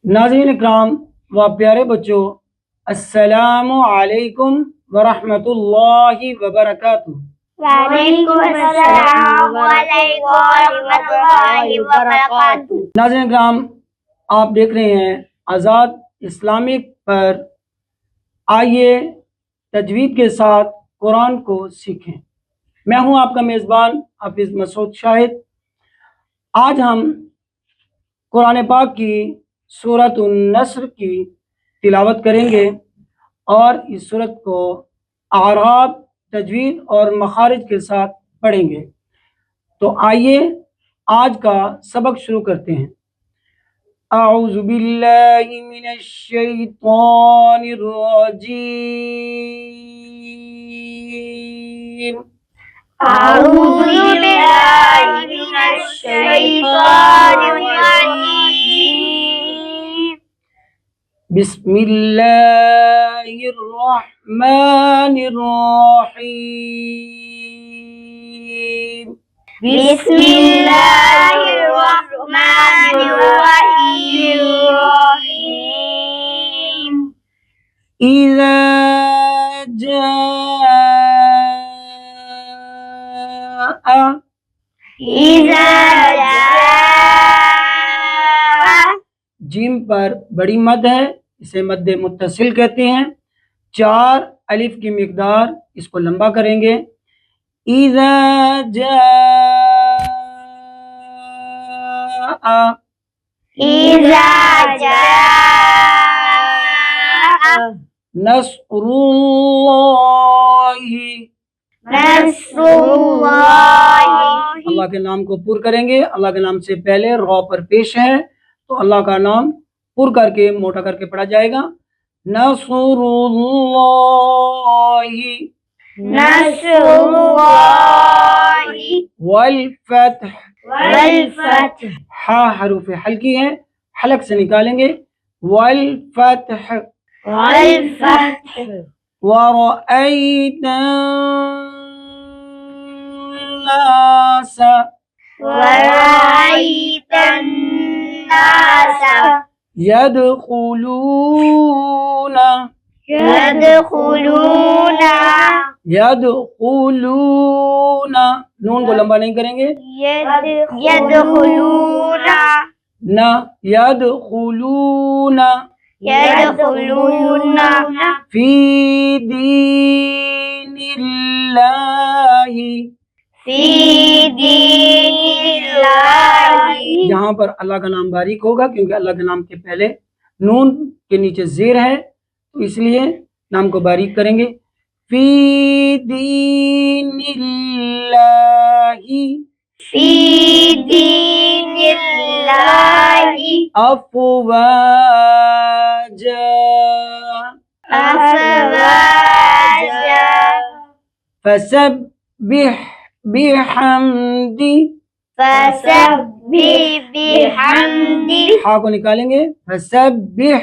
नाज़रीन इकराम व प्यारे बच्चों, अस्सलामु अलैकुम व रहमतुल्लाहि व बरकातुहू। वालेकुम अस्सलाम वरहमतुल्लाहि वबरकातुहू। नाज़रीन इकराम, आप देख रहे हैं आज़ाद इस्लामिक पर। आइए तजवीद के साथ कुरान को सीखें। मैं हूं आपका मेज़बान हाफिज़ मसूद शाहिद। आज हम कुरान पाक की सूरत उन-नस्र की तिलावत करेंगे और इस सूरत को आराब, तजवीद और मखारिज के साथ पढ़ेंगे। तो आइए आज का सबक शुरू करते हैं। अऊज़ु बिल्लाहि मिनश शैतानिर रजीम। अऊज़ु बिल्लाहि मिनश शैतानिर रजीम। बिस्मिल्लाहिर्रहमानिर्रहीम। बिस्मिल्लाहिर्रहमानिर्रहीम। इज़ा जाअ। इज़ा जाअ। जीम पर बड़ी मद है, इसे मद्दे मुत्तसिल कहते हैं। 4 अलिफ की मिकदार, इसको लंबा करेंगे। इज़ा जाअ। इज़ा जाअ। नस्रुल्लाहि। नस्रुल्लाहि। अल्लाह के नाम को पुर करेंगे। अल्लाह के नाम से पहले रॉ पर पेश है, तो अल्लाह का नाम पुर करके मोटा करके पढ़ा जाएगा। नस्रुल्लाहि। नस्रुल्लाहि। वल फतह। वल फतह। हा हरूफ हल्की है, हलक से निकालेंगे। वल फतह। वल फतह। वरअयतन्नास। वरअयतन्नास। यदखुलून। यदखुलून। यदखुलून, नून को लंबा नहीं करेंगे। यदखुलून। न, यदखुलून। यदखुलून। फी दीनिल्लाहि। फी दीनिल्लाहि। यहाँ पर अल्लाह का नाम बारीक होगा, क्योंकि अल्लाह के नाम के पहले नून के नीचे जेर है, तो इसलिए नाम को बारीक करेंगे। फी दीनिल्लाहि। फी दीनिल्लाहि। अफ़वाजा। अफ़वाजा। फसब्बिह बिहम्दि। फसब्बिह बिहम्दि। हा को निकालेंगे। फसब्बिह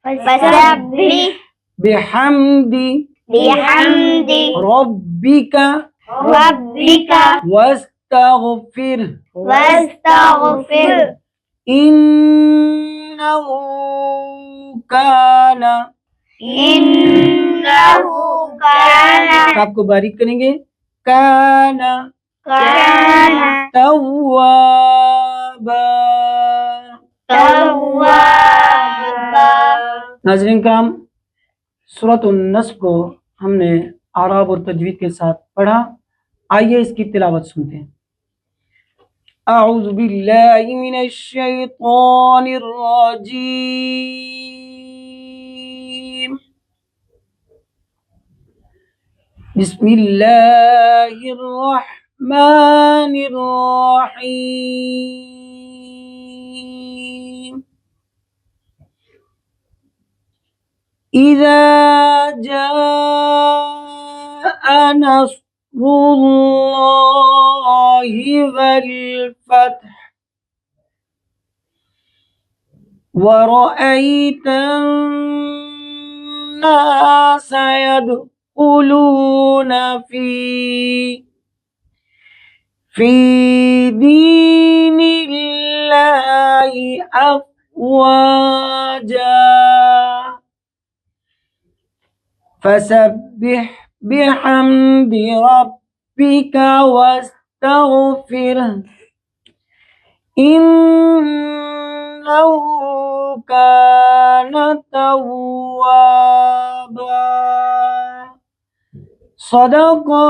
फसब्बिह बिहम्दि बिहम्दि रब्बिका रब्बिका वस्तगफिर वस्तगफिर इन्नहु काना। इन्नहु काना। आपको बारीक करेंगे। काना काना तव्वाबा। तव्वाबा। नाज़रीन किराम, सूरत उन-नस्र को हमने आराब और तजवीद के साथ पढ़ा। आइए इसकी तिलावत सुनते हैं। अऊज़ु बिल्लाहि मिनश शैतानिर रजीम। बिस्मिल्लाहिर रहमानिर रहीम। इज़ा जाअ नस्रुल्लाहि वल फतह वरअयतन्नास यदखुलून फी दीनिल्लाहि अफ़वाजा। सजा फसब्बिह बिहम्दि रब्बिका वस्तगफिरह इन्नहु कान तव्वाबा सदक़ल्लाहुल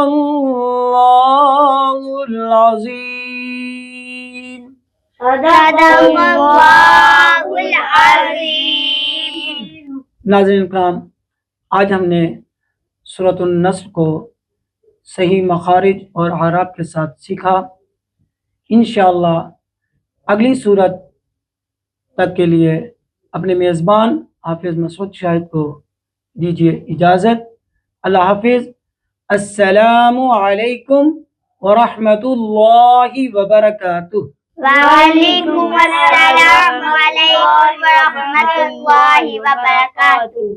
अज़ीम। सदक़ल्लाहुल अज़ीम। नाज़रीन इकराम, आज हमने सूरतुन नस्र को सही मखारिज और आराब के साथ सीखा। इंशाअल्लाह अगली सूरत तक के लिए अपने मेज़बान हाफिज़ मसूद शाहिद को दीजिए इजाज़त। अल्लाह हाफिज़। अस्सलामु अलैकुम व रहमतुल्लाहि व बरकातुहू। वालेकुम अस्सलाम वालेकुम व रहमतुल्लाहि व बरकातुहू।